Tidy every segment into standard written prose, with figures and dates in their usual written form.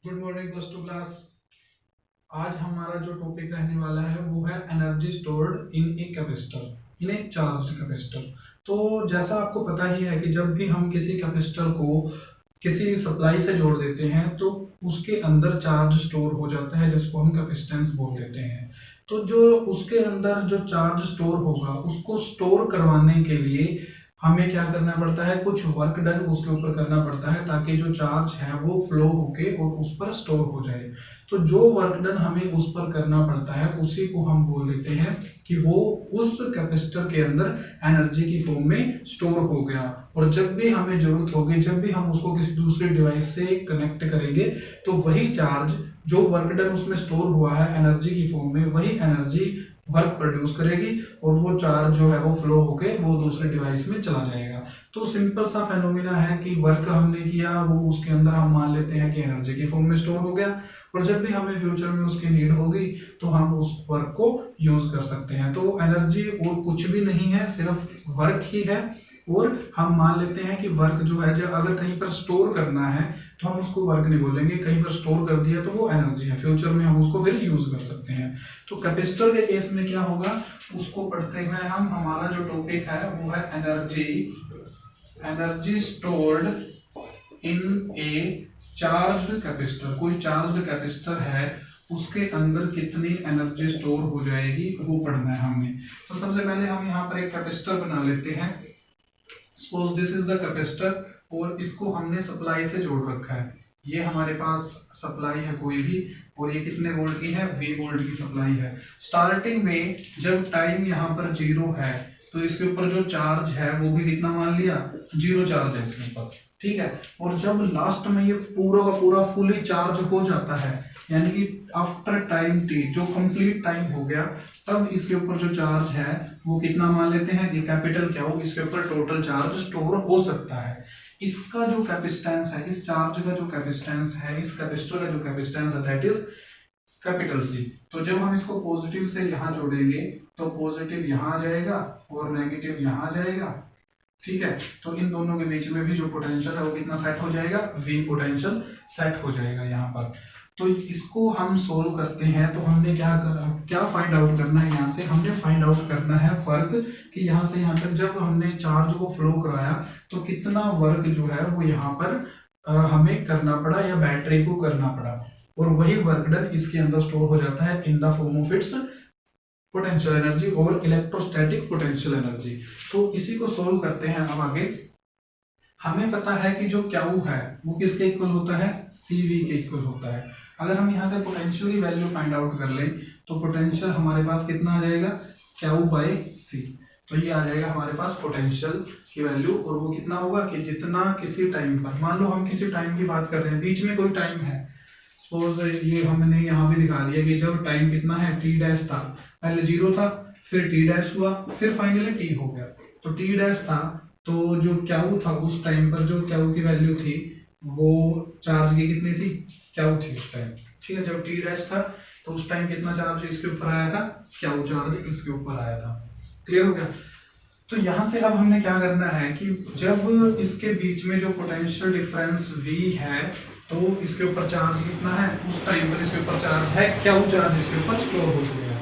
Good morning plus two class. आज हमारा जो टॉपिक रहने वाला है वो है energy stored in a capacitor, in A charged capacitor. तो जैसा आपको पता ही है कि जब भी हम किसी कैपेसिटर को किसी सप्लाई से जोड़ देते हैं तो उसके अंदर चार्ज स्टोर हो जाता है, जिसको हम कैपेसिटेंस बोल देते हैं। तो जो उसके अंदर जो चार्ज स्टोर होगा उसको स्टोर करवाने के लिए हमें क्या करना पड़ता है, कुछ वर्क डन उसके ऊपर करना पड़ता है ताकि जो चार्ज है वो फ्लो होके और उस पर स्टोर हो जाए। तो जो वर्क डन हमें उस पर करना पड़ता है उसी को हम बोल देते हैं कि वो उस कैपेसिटर के अंदर एनर्जी की फॉर्म में स्टोर हो गया। और जब भी हमें जरूरत होगी, जब भी हम उसको किसी दूसरे डिवाइस से कनेक्ट करेंगे तो वही चार्ज जो वर्क डन उसमें स्टोर हुआ है एनर्जी की फॉर्म में, वही एनर्जी वर्क प्रोड्यूस करेगी और वो चार्ज जो है वो फ्लो होके वो दूसरे डिवाइस में चला जाएगा। तो सिंपल सा फेनोमेना है कि वर्क हमने किया वो उसके अंदर हम मान लेते हैं कि एनर्जी की फॉर्म में स्टोर हो गया, और जब भी हमें फ्यूचर में उसकी नीड होगी तो हम उस वर्क को यूज कर सकते हैं। तो एनर्जी और कुछ भी नहीं है, सिर्फ वर्क ही है। और हम मान लेते हैं कि वर्क जो है, जब अगर कहीं पर स्टोर करना है तो हम उसको वर्क नहीं बोलेंगे, कहीं पर स्टोर कर दिया तो वो एनर्जी है, फ्यूचर में हम उसको फिर यूज कर सकते हैं। तो कैपेसिटर के केस में क्या होगा उसको पढ़ते हुए हम, हमारा जो टॉपिक है वो है energy, energy stored in A charged capacitor. कोई चार्ज्ड कैपेसिटर है उसके अंदर कितनी एनर्जी स्टोर हो जाएगी वो पढ़ना है हमने। तो सबसे पहले हम यहाँ पर एक कैपेसिटर बना लेते हैं। Suppose this is the capacitor और इसको हमने सप्लाई से जोड़ रखा है। ये हमारे पास सप्लाई है कोई भी, और ये कितने वोल्ट की है, V वोल्ट की सप्लाई है। स्टार्टिंग में जब टाइम यहाँ पर 0 है तो इसके ऊपर जो चार्ज है वो भी कितना मान लिया, 0 चार्ज है इसके ऊपर, ठीक है। और जब लास्ट में ये पूरा का पूरा फुली चार्ज हो जाता है, यानी कि आफ्टर टाइम t, जो कंप्लीट टाइम हो गया, तब इसके ऊपर जो चार्ज है वो कितना मान लेते हैं, ये कैपिटल क्या हो, इसके ऊपर टोटल चार्ज स्टोर हो सकता है। इसका जो कैपेसिटेंस है, इस चार्ज का जो कैपेसिटेंस है, इस कैपेसिटर का जो कैपेसिटेंस है, दैट इज कैपिटल C। तो जब हम इसको पॉजिटिव से यहाँ जोड़ेंगे तो पॉजिटिव यहाँ आ जाएगा और नेगेटिव यहाँ आ जाएगा, ठीक है। तो इन दोनों के बीच में भी जो पोटेंशियल है वो कितना सेट हो जाएगा, V पोटेंशियल सेट हो जाएगा यहाँ पर। तो इसको हम सोल्व करते हैं तो हमने क्या फाइंड आउट करना है, यहाँ से हमने फाइंड आउट करना है वर्क, कि यहाँ से यहाँ तक जब हमने चार्ज को फ्लो कराया तो कितना वर्क जो है वो यहाँ पर हमें करना पड़ा या बैटरी को करना पड़ा, और वही वर्क डन इसके अंदर स्टोर हो जाता है in the form of its potential energy और इलेक्ट्रोस्टैटिक पोटेंशियल एनर्जी। तो इसी को सोल्व करते हैं अब आगे। हमें पता है कि जो क्यू है वो किसके इक्वल होता है, CV के इक्वल होता है। अगर हम यहाँ से पोटेंशियल की वैल्यू फाइंड आउट कर लें तो पोटेंशियल हमारे पास कितना आ जाएगा, Q/C। तो ये आ जाएगा हमारे पास पोटेंशियल की वैल्यू, और वो कितना होगा कि जितना किसी टाइम पर, मान लो हम किसी टाइम की बात कर रहे हैं, बीच में कोई टाइम है, सपोज ये हमने यहाँ भी दिखा दिया कि जब टाइम कितना है t' था, पहले 0 था, फिर t' हुआ, फिर फाइनली t हो गया। तो t' था, तो जो Q था उस टाइम पर, जो Q की वैल्यू थी वो चार्ज की कितनी थी, Q थी उस टाइम, ठीक है। जब t' था तो उस टाइम कितना चार्ज इसके ऊपर आया था, Q चार्ज इसके ऊपर आया था। क्लियर हो गया। तो यहाँ से अब हमने क्या करना है कि जब इसके बीच में जो पोटेंशियल डिफरेंस V है तो इसके ऊपर चार्ज कितना है, उस टाइम पर इसके ऊपर चार्ज है Q चार्ज इसके ऊपर स्टोर हो गया।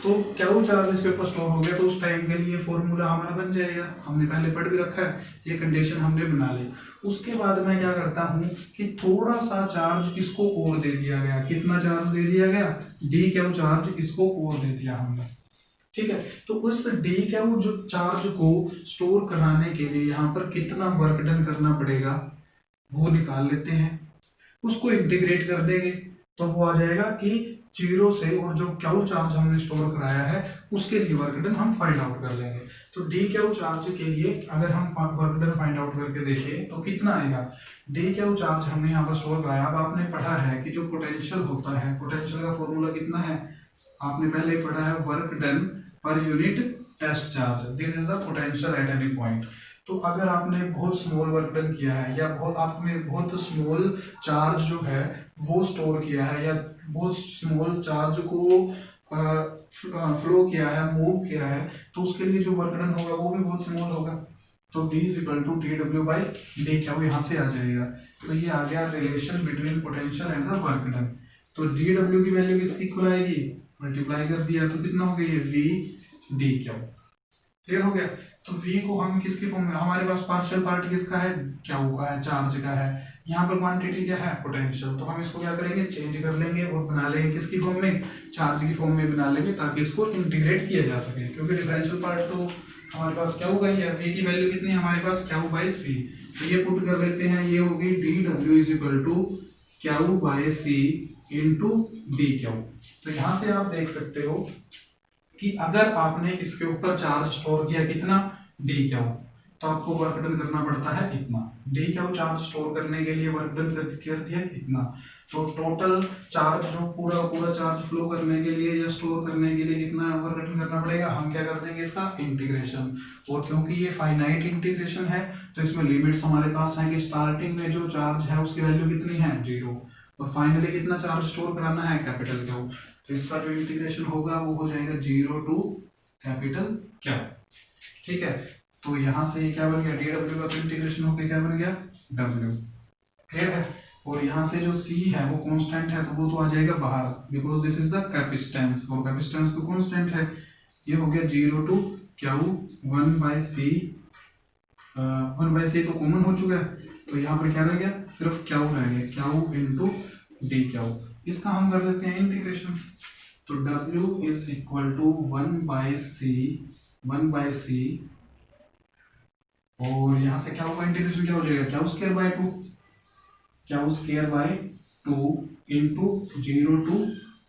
तो Q चार्ज इसके ऊपर स्टोर हो गया तो उस टाइम के लिए फॉर्मूला हमारा बन जाएगा, हमने पहले पढ़ भी रखा है, ये कंडीशन हमने बना ली। उसके बाद मैं क्या करता हूँ कि थोड़ा सा चार्ज इसको और दे दिया गया, कितना चार्ज दे दिया गया, dQ चार्ज इसको और दे दिया हमने, ठीक है। तो उस dQ जो चार्ज को स्टोर कराने के लिए यहाँ पर कितना वर्क डन करना पड़ेगा वो निकाल लेते हैं, उसको इंटीग्रेट कर देंगे तो वो आ जाएगा कि 0 से, और जो Q चार्ज हमने स्टोर कराया है उसके लिए वर्क डन हम फाइंड आउट कर लेंगे। तो dQ चार्ज के लिए अगर हम वर्क डन फाइंड आउट करके देखें तो कितना आएगा, dQ चार्ज हमने यहाँ पर स्टोर कराया। अब आपने पढ़ा है कि जो पोटेंशियल होता है, पोटेंशियल का फॉर्मूला कितना है, आपने पहले ही पढ़ा है, work done per unit test charge, this is the potential at any point. तो अगर आपने बहुत स्मॉल वर्क डन किया है या आपने बहुत स्मॉल चार्ज जो है वो स्टोर किया है, या बहुत स्मॉल चार्ज को फ्लो किया है, मूव किया है, तो उसके लिए जो वर्क डन होगा वो भी बहुत स्मॉल होगा, तो V is equal to dW by d q यहाँ से आ जाएगा। तो ये आ गया relation between potential and the work done. तो dW की वैल्यू किसकी इक्वल आएगी, मल्टीप्लाई कर दिया तो कितना हो गया ये V डी क्यू। क्लियर हो गया। तो V को हम किसके फॉर्म में, हमारे पास पार्शियल पार्ट किसका है, क्यू का है, चार्ज का है। यहाँ पर क्वांटिटी क्या है, पोटेंशियल। तो हम इसको क्या करेंगे, चेंज कर लेंगे और बना लेंगे किसकी फॉर्म में, चार्ज की फॉर्म में बना लेंगे, ताकि इसको इंटीग्रेट किया जा सके। क्योंकि डिफरेंशियल पार्ट तो हमारे पास क्यू का ही है। V की वैल्यू कितनी है हमारे पास, क्यू बाई सी। तो ये पुट कर लेते हैं, ये होगी dW is equal to q by C into d q. तो यहाँ से आप देख सकते हो कि अगर आपने इसके ऊपर चार्ज स्टोर किया कितना, डी क्यू, तो आपको वर्क डन करना पड़ता है इतना। डी क्यू चार्ज स्टोर करने के लिए वर्क डन कर दिया इतना। तो टोटल चार्ज जो पूरा पूरा चार्ज फ्लो करने के लिए या स्टोर करने के लिए कितना वर्क डन करना पड़ेगा, हम क्या कर देंगे इसका इंटीग्रेशन। और क्योंकि ये फाइनाइट इंटीग्रेशन है तो इसमें लिमिट्स हमारे पास हैं कि स्टार्टिंग में जो चार्ज है उसकी वैल्यू कितनी है, 0, और फाइनली कितना चार्ज स्टोर कराना है, कैपिटल क्यू। तो इसका जो इंटीग्रेशन होगा वो हो जाएगा 0 टू कैपिटल क्यू। ठीक है। तो यहाँ से ये क्या बन गया, dW का तो इंटीग्रेशन होकर क्या बन गया, W। क्लियर है। और यहाँ से जो C है वो कांस्टेंट है, तो वो तो आ जाएगा बाहर, because this is the capacitance, और कैपेसिटेंस तो कांस्टेंट है। ये हो गया 0 टू क्यू 1/c। 1/c तो कॉमन हो चुका है, तो यहाँ पर क्या रह गया, सिर्फ क्यू रह गया, क्यू इंटू डी क्यू। इसका हम कर देते हैं इंटीग्रेशन। तो W is equal to 1/c और यहाँ से क्या होगा, इंटीग्रेशन क्या हो जाएगा, q square by 2, q square by 2 into 0 to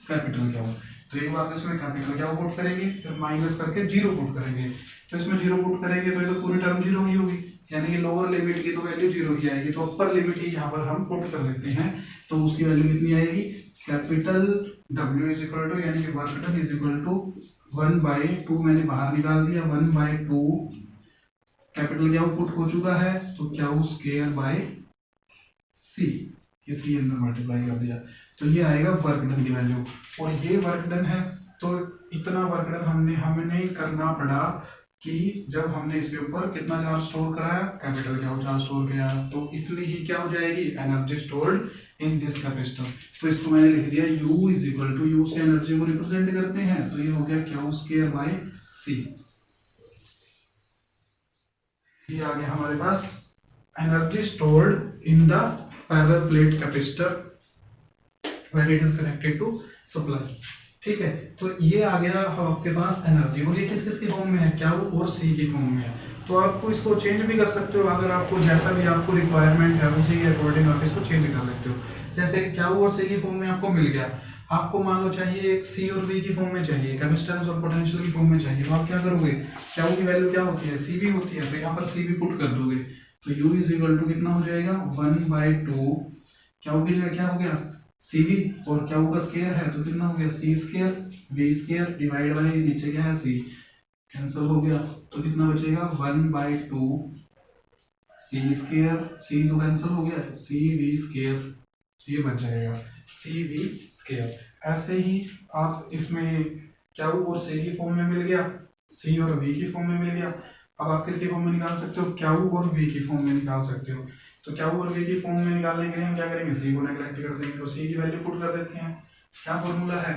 capital q. तो एक बार इसमें कैपिटल क्यू पुट करेंगे, फिर माइनस करके 0 पुट करेंगे। तो इसमें 0 पुट करेंगे तो ये तो पूरी टर्म 0 ही होगी, यानी कि लोअर लिमिट की तो वैल्यू 0 ही आएगी। तो अपर लिमिट ही यहाँ पर हम पुट कर लेते हैं, तो उसकी वैल्यू कितनी आएगी, capital W is equal to, यानी कि work done is equal to 1/2, मैंने बाहर निकाल दिया, 1/2 कैपिटल क्या पुट हो चुका है, तो क्यू स्क्वायर बाई सी, इसी अंदर मल्टीप्लाई कर दिया। तो ये आएगा वर्क डन की वैल्यू। और ये वर्क डन है, तो इतना वर्क डन हमने करना पड़ा कि जब हमने इसके ऊपर कितना चार्ज स्टोर कराया, कैपिटल क्या चार्ज स्टोर किया, तो इतनी ही क्या हो जाएगी, energy stored in this capacitor. तो इसको मैंने लिख दिया U is equal to, U से एनर्जी को रिप्रेजेंट करते हैं, तो ये हो गया क्यू स्क्वायर बाई सी। ये आ गया हमारे पास energy stored in the parallel plate capacitor when it is connected to supply. ठीक है। तो ये आ गया आपके पास एनर्जी, और ये किस किस की फॉर्म में है, क्या वो और सी की फॉर्म में है। तो आपको इसको चेंज भी कर सकते हो, अगर आपको जैसा भी आपको रिक्वायरमेंट है उसी के अकॉर्डिंग आप इसको चेंज कर लेते हो। जैसे क्या वो और सी की फॉर्म में आपको मिल गया, आपको मान लो चाहिए सी और वी की फॉर्म में चाहिए, कैपेसिटेंस और पोटेंशियल की फॉर्म में चाहिए, तो आप क्या करोगे, क्या की वैल्यू क्या होती है, सी वी होती है, तो यहाँ पर सी वी पुट कर दोगे। तो U इज इक्वल टू कितना हो जाएगा, 1/2, क्या की जगह क्या हो गया, सी वी, और क्या का स्क्वायर है तो कितना हो गया, C square V square divide by नीचे क्या है सी, कैंसिल हो गया, तो कितना बचेगा 1/2 सी स्क्वायर, सी तो कैंसिल हो गया, सी वी स्क्वायर, ये बच जाएगा सी वी स्क्वायर। ऐसे ही आप इसमें क्या और सी की फॉर्म में मिल गया, सी और वी की फॉर्म में मिल गया। अब आप किसकी फॉर्म में निकाल सकते हो, क्या और वी की फॉर्म में निकाल सकते हो। तो क्या और वी की फॉर्म में निकालने के लिए हम क्या करेंगे, सी को नेगलेक्ट कर देंगे, तो सी की वैल्यू पुट कर देते हैं। क्या फॉर्मूला है,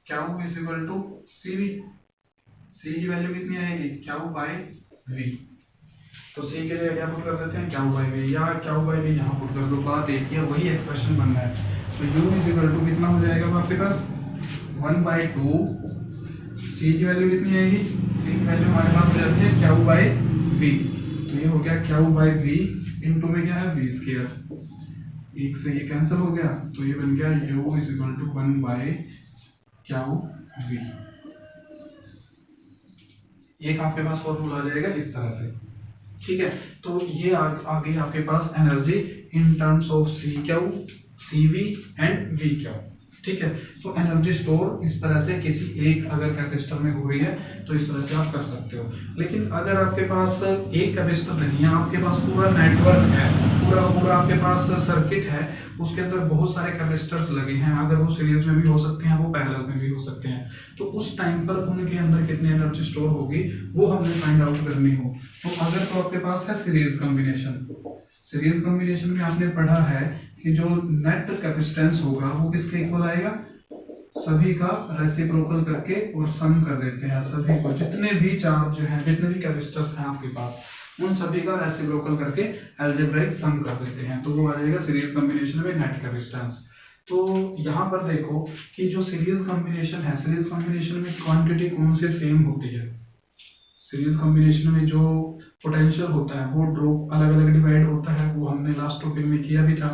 क्या is equal to C V, C की वैल्यू कितनी आएगी, क्या बाई वी। तो सी की जगह क्या पुट कर देते हैं, क्या बाई वी, या क्या बाई वी यहाँ पुट कर दो, बात एक ही है, वही एक्सप्रेशन बन रहा है। तो U इज इक्वल टू कितना हो जाएगा आपके पास 1/2, सी की वैल्यू कितनी आएगी, सी की वैल्यू हमारे पास हो जाती है क्या बाई वी, तो ये हो गया क्या बाई वी इंटू में क्या है वी स्क्वायर, एक से ये कैंसिल हो गया, तो ये बन गया U इज इक्वल टू 1/वी। एक आपके पास फॉर्मूला आ जाएगा इस तरह से। ठीक है। तो ये आ गई आपके पास energy in terms of C Q, C V and V Q. ठीक है। तो एनर्जी स्टोर इस तरह से किसी एक अगर कैपेसिटर में हो रही है तो इस तरह से आप कर सकते हो। लेकिन अगर आपके पास एक कैपेसिटर नहीं है, आपके पास पूरा नेटवर्क है, पूरा पूरा आपके पास सर्किट है, उसके अंदर बहुत सारे कैपेसिटर्स लगे हैं, अगर वो सीरीज में भी हो सकते हैं, वो पैरेलल में भी हो सकते हैं, तो उस टाइम पर उनके अंदर कितनी एनर्जी स्टोर होगी वो हमने फाइंड आउट करनी हो। तो अगर तो आपके पास है सीरीज कॉम्बिनेशन, सीरीज कॉम्बिनेशन में आपने पढ़ा है कि जो नेट कैपेसिटेंस होगा वो किसके इक्वल आएगा, सभी का रेसिप्रोकल करके और सम कर देते हैं, सभी को जितने भी चार्ज हैं, जितने भी कैपेसिटर्स हैं आपके पास, उन सभी का रेसिप्रोकल करके अलजेब्राइक सम कर देते हैं, तो वो आ जाएगा सीरीज कॉम्बिनेशन में नेट कैपेसिटेंस। तो यहाँ पर देखो कि जो सीरीज कॉम्बिनेशन है, सीरीज कॉम्बिनेशन में क्वांटिटी कौन से सेम होती है, सीरीज कॉम्बिनेशन में जो पोटेंशियल होता है वो ड्रॉप अलग अलग डिवाइड होता है, वो हमने लास्ट टॉपिक में किया भी था।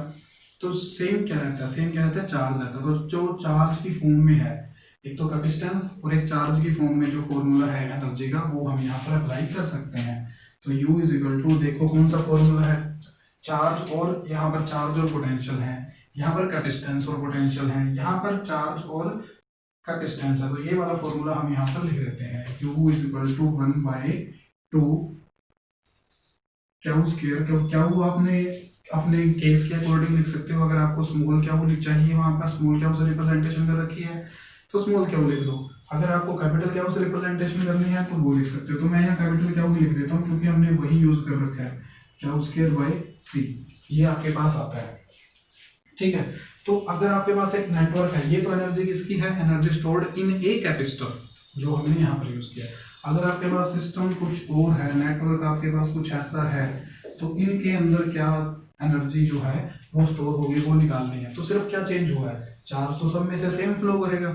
तो सेम क्या रहता है, सेम क्या रहता है, चार्ज रहता है। तो जो चार्ज की फॉर्म में है, एक तो कैपेसिटेंस और एक चार्ज की फॉर्म में जो फॉर्मूला है एनर्जी का, वो हम यहाँ पर अप्लाई कर सकते हैं। तो U इज इक्वल टू, देखो कौन सा फॉर्मूला है, चार्ज और यहाँ पर चार्ज और पोटेंशियल है, यहाँ पर कैपेसिटेंस और पोटेंशियल है, यहाँ पर चार्ज और कैपेसिटेंस है। तो ये वाला फॉर्मूला हम यहाँ पर लिख देते हैं, U इज इक्वल टू 1/2 क्या स्क्वायर, क्या वो आपने अपने केस के अकॉर्डिंग लिख सकते हो। अगर आपको स्मॉल क्या वो चाहिए, वहां पर स्मॉल क्या से रिप्रेजेंटेशन कर रखी है तो स्मॉल क्या लिख दो। अगर आपको कैपिटल क्या से रिप्रेजेंटेशन करनी है तो वो लिख सकते हो। तो मैं यहाँ कैपिटल क्या लिख देता हूँ क्योंकि हमने वही यूज कर रखा है, क्या स्क्वायर बाय सी, ये आपके पास आता है। ठीक है, तो अगर आपके पास एक नेटवर्क है, ये तो एनर्जी किसकी है, energy stored in a capacitor, जो हमने यहाँ पर यूज किया। अगर आपके पास सिस्टम कुछ और है, नेटवर्क आपके पास कुछ ऐसा है, तो इनके अंदर क्या एनर्जी जो है वो स्टोर होगी, वो निकालनी है। तो सिर्फ क्या चेंज हुआ है, चार्ज तो सब में से सेम फ्लो करेगा,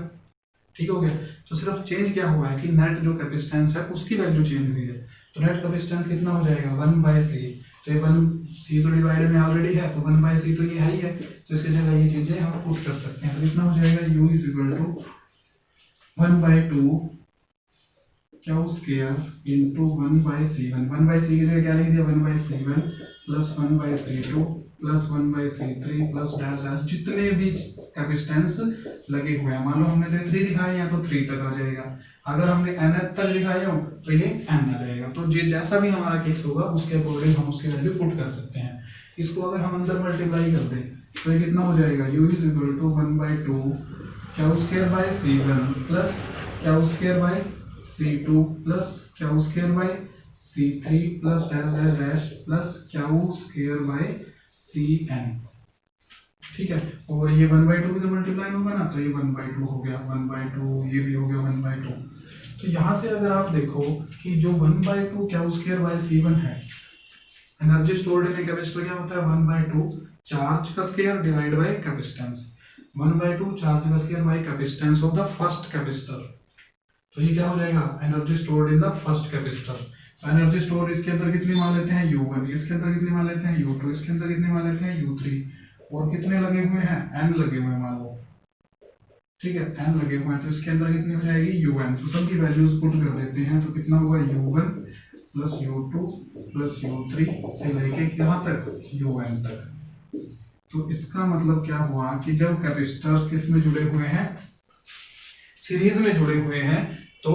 ठीक हो गया। तो सिर्फ चेंज क्या हुआ है कि नेट जो कैपेसिटेंस है उसकी वैल्यू चेंज हुई है। तो नेट कैपेसिटेंस कितना हो जाएगा, 1/c। तो ये 1c तो डिवाइड में ऑलरेडी है, तो 1/c तो ये है ही है, तो इसकी जगह ये चीजें हम पुट कर सकते हैं। तो कितना हो जाएगा, U इज इक्वल टू 1/2 क्या स्क्वायर इंटू 1/c1। 1/c की जगह क्या लिख दिया, 1/c1 plus 1/c2 plus 1/c3 plus dash dash, जितने भी कैपेसिटेंस लगे हुए हैं। मान लो हमने तो 3 दिखाए हैं तो 3 तक आ जाएगा, अगर हमने n तक दिखाए हो तो ये n आ जाएगा। तो ये जैसा भी हमारा केस होगा उसके अकॉर्डिंग हम उसकी वैल्यू पुट कर सकते हैं। इसको अगर हम अंदर मल्टीप्लाई कर दें तो ये कितना हो जाएगा, U इज इक्वल टू 1/2 क्या स्क्वायर बाय c1 प्लस क्या स्क्वायर बाय c2 प्लस क्या square by c3 plus dash dash dash plus क्या स्क्वायर बाय cn। ठीक है, और ये 1/2 भी तो मल्टीप्लाई होगा ना, तो ये 1/2 हो गया, 1/2 ये भी हो गया 1/2। तो यहाँ से अगर आप देखो कि जो 1/2 क्या स्क्वायर बाय c1 है, energy stored in a capacitor क्या होता है, 1/2 चार्ज का square divide by capacitance, 1/2 charge का square by capacitance of the first capacitor. तो ये क्या हो जाएगा, energy stored in the first capacitor. Energy store इसके अंदर कितनी मान लेते हैं, U1, इसके अंदर कितनी मान लेते हैं U2, इसके अंदर कितनी मान लेते हैं U3, और कितने लगे हुए हैं, n लगे हुए हैं मान लो, ठीक है, n लगे हुए हैं। तो इसके अंदर कितनी हो जाएगी, UN। तो सबकी वैल्यूज पुट कर देते हैं, तो कितना होगा U1 plus U2 plus U3 से लेके यहाँ तक UN तक। तो इसका मतलब क्या हुआ कि जब कैपेसिटर्स किस में जुड़े हुए हैं, सीरीज में जुड़े हुए हैं, तो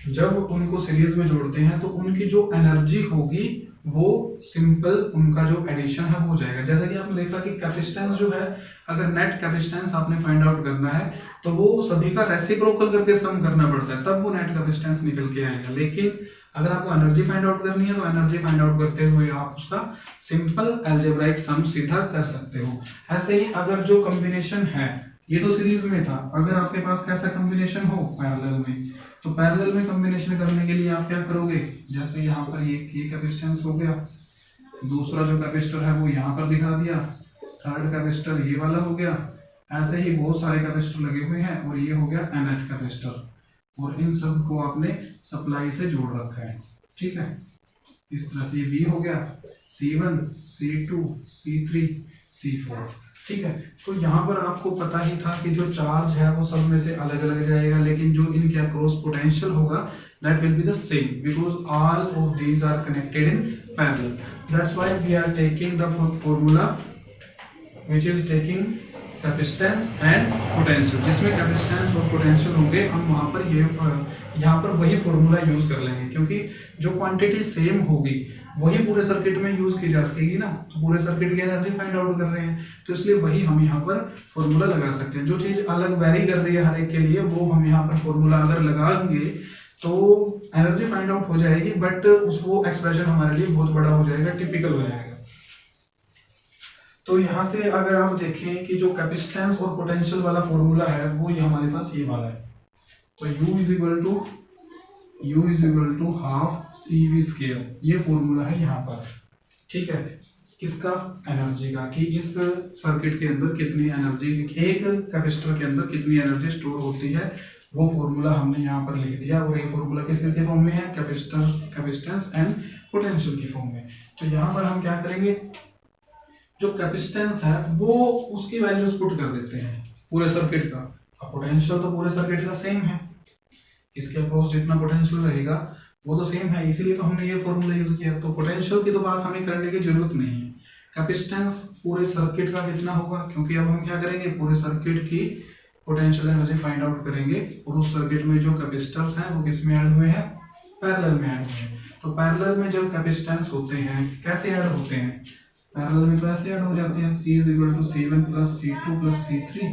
जब उनको सीरीज में जोड़ते हैं तो उनकी जो एनर्जी होगी वो सिंपल उनका जो एडिशन है वो हो जाएगा। जैसा कि आपने देखा कि कैपेसिटेंस जो है, अगर नेट कैपेसिटेंस आपने फाइंड आउट करना है तो वो सभी का रेसिप्रोकल करके सम करना पड़ता है, तब वो नेट कैपेसिटेंस निकल के आएगा। लेकिन अगर आपको एनर्जी फाइंड आउट करनी है तो एनर्जी फाइंड आउट करते हुए आप उसका सिंपल अलजेब्राइक सम सीधा कर सकते हो। ऐसे ही अगर जो कॉम्बिनेशन है, ये तो सीरीज में था, अगर आपके पास कैसा कॉम्बिनेशन हो पैरेलल में, तो पैरेलल में कॉम्बिनेशन करने के लिए आप क्या करोगे, जैसे यहाँ पर ये कैपेसिटेंस हो गया, दूसरा जो कैपेसिटर है वो यहाँ पर दिखा दिया, थर्ड कैपेसिटर ये वाला हो गया, ऐसे ही बहुत सारे कैपेसिटर लगे हुए हैं, और ये हो गया nth कैपेसिटर, और इन सब को आपने सप्लाई से जोड़ रखा है। ठीक है, इस तरह से ये V हो गया, C1 C2 C3 C4। ठीक है, तो यहाँ पर आपको पता ही था कि जो चार्ज है वो सब में से अलग अलग जाएगा, लेकिन जो इनके अक्रॉस पोटेंशियल होगा that will be the same because all of these are connected in parallel. That's why we are taking the formula which is taking capacitance and potential, जिसमें कैपेसिटेंस और पोटेंशियल होंगे, हम वहाँ पर यहाँ पर वही फॉर्मूला यूज कर लेंगे, क्योंकि जो क्वांटिटी सेम होगी वही पूरे सर्किट में यूज की जा सकेगी ना, तो पूरे सर्किट की एनर्जी फाइंड आउट कर रहे हैं, तो इसलिए वही हम यहाँ पर फॉर्मूला लगा सकते हैं। जो चीज अलग वेरी कर रही है हर एक के लिए, वो हम यहाँ पर फॉर्मूला अगर लगाएंगे तो एनर्जी फाइंड आउट हो जाएगी, बट वो एक्सप्रेशन हमारे लिए बहुत बड़ा हो जाएगा, टिपिकल हो जाएगा। तो यहाँ से अगर आप देखें कि जो कैपेसिटेंस और पोटेंशियल वाला फॉर्मूला है वो ये हमारे पास ये वाला है, तो U is equal to half CV², ये फॉर्मूला है यहाँ पर, ठीक है। किसका? एनर्जी का, कि इस सर्किट के अंदर कितनी एनर्जी, एक कैपेसिटर के अंदर कितनी एनर्जी स्टोर होती है, वो फॉर्मूला हमने यहाँ पर लिख दिया। और ये फॉर्मूला किसके फॉर्म में है? कैपेसिटेंस एंड पोटेंशियल की फॉर्म में। तो यहाँ पर हम क्या करेंगे, जो कैपेसिटेंस है वो उसकी वैल्यूज पुट कर देते हैं पूरे सर्किट का। अब पोटेंशियल तो पूरे सर्किट का सेम है, इसके अक्रॉस जितना पोटेंशियल रहेगा वो तो सेम है, इसीलिए तो हमने ये फॉर्मूला यूज किया। तो पोटेंशियल की तो बात हमें करने की जरूरत नहीं है। कैपेसिटेंस पूरे सर्किट का कितना होगा, क्योंकि अब हम क्या करेंगे, पूरे सर्किट की पोटेंशियल एनर्जी फाइंड आउट करेंगे, और उस सर्किट में जो कैपेसिटर्स हैं वो किस में ऐड हुए हैं? पैरेलल में ऐड हुए हैं। तो पैरेलल में जब कैपेसिटेंस होते हैं कैसे ऐड होते हैं? पैरेलल में तो ऐसे ऐड हो जाते हैं, C is equal to C1 plus C2 plus C3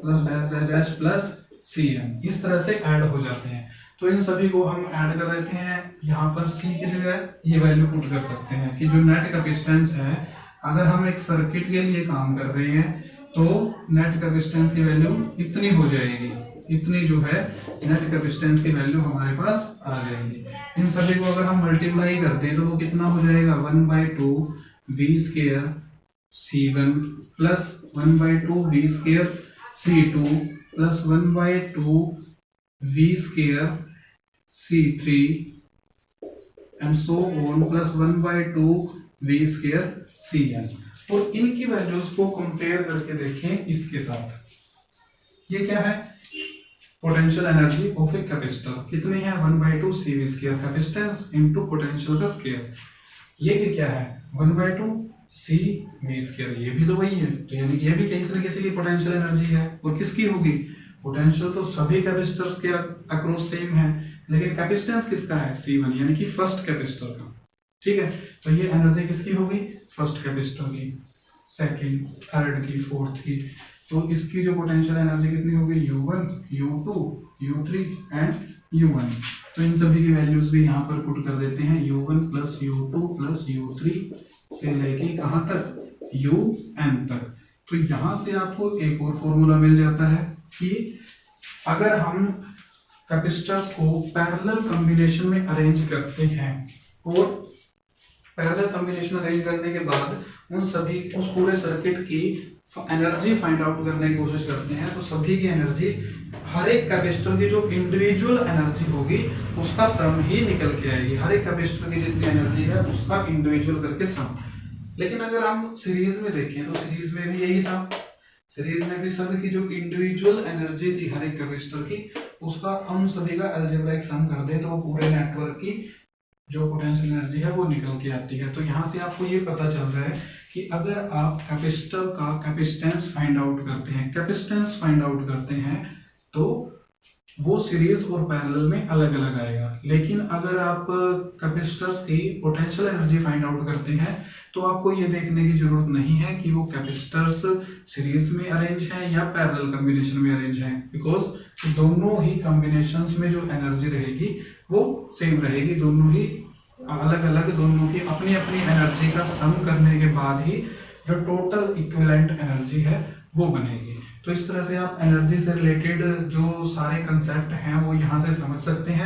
plus dash dash dash plus Cn, इस तरह से ऐड हो जाते हैं। तो इन सभी को हम ऐड कर देते हैं, यहाँ पर C की जगह ये वैल्यू पुट कर सकते हैं कि जो नेट कैपेसिटेंस है, अगर हम एक सर्किट के लिए काम कर रहे हैं तो नेट कैपेसिटेंस की वैल्यू इतनी हो जाएगी, इतनी जो है नेट कैपेसिटेंस की वैल्यू हमारे पास आ जाएगी। इन सभी को अगर हम मल्टीप्लाई करते हैं तो वो कितना हो जाएगा? 1/2 V² C1 plus 1/2 V² C2 plus 1/2 V² C3 and so on plus 1/2 V² Cn। और इनकी वैल्यूज को कंपेयर करके देखें इसके साथ, ये क्या है? Potential energy of a capacitor कितनी है? 1/2 CV² कैपेसिटेंस इनटू पोटेंशियल का स्क्वायर। ये क्या है? 1/2 CV², ये भी तो वही है, तो यानी कि ये भी किसी न किसी की पोटेंशियल एनर्जी है। और किसकी होगी? पोटेंशियल तो सभी कैपेसिटर्स के अक्रॉस सेम है, लेकिन कैपेसिटेंस किसका है? C1, यानी कि फर्स्ट कैपेसिटर का, ठीक है। तो ये एनर्जी किसकी होगी? फर्स्ट कैपेसिटर की, सेकंड, थर्ड की, फोर्थ की। तो इसकी जो पोटेंशियल एनर्जी कितनी होगी? U1, U2, U3 and U1। तो इन सभी की वैल्यूज भी यहाँ पर पुट कर देते हैं, U1 plus U2 plus U3 से लेके कहाँ तक? UN तक। तो यहाँ से आपको एक और फॉर्मूला मिल जाता है कि अगर हम कैपेसिटर्स को पैरेलल कॉम्बिनेशन में अरेंज करते हैं, और पैरेलल कॉम्बिनेशन अरेंज करने के बाद उस पूरे सर्किट की एनर्जी फाइंड आउट करने की कोशिश करते हैं, तो सभी की एनर्जी, हर एक कैपेसिटर की जो इंडिविजुअल एनर्जी होगी उसका सम ही निकल के आएगी। हर एक कैपेसिटर की जितनी एनर्जी है उसका इंडिविजुअल करके सम। लेकिन अगर हम सीरीज में देखें तो सीरीज में भी यही था, सीरीज में भी सभी की जो इंडिविजुअल एनर्जी थी हर एक कैपेसिटर की, उसका हम सभी का अलजेब्राइक सम कर दे तो वो पूरे नेटवर्क की जो पोटेंशियल एनर्जी है वो निकल के आती है। तो यहाँ से आपको ये पता चल रहा है कि अगर आप कैपेसिटर का कैपेसिटेंस फाइंड आउट करते हैं तो वो सीरीज और पैरेलल में अलग अलग आएगा। लेकिन अगर आप कैपेसिटर्स की पोटेंशियल एनर्जी फाइंड आउट करते हैं तो आपको ये देखने की जरूरत नहीं है कि वो कैपेसिटर्स सीरीज में अरेंज हैं या पैरेलल कॉम्बिनेशन में अरेंज हैं, बिकॉज दोनों ही कॉम्बिनेशंस में जो एनर्जी रहेगी वो सेम रहेगी। दोनों ही अलग अलग, दोनों की अपनी अपनी एनर्जी का सम करने के बाद ही जो टोटल इक्विवेलेंट एनर्जी है वो बनेगी। तो इस तरह से आप एनर्जी से रिलेटेड जो सारे कंसेप्ट हैं वो यहाँ से समझ सकते हैं।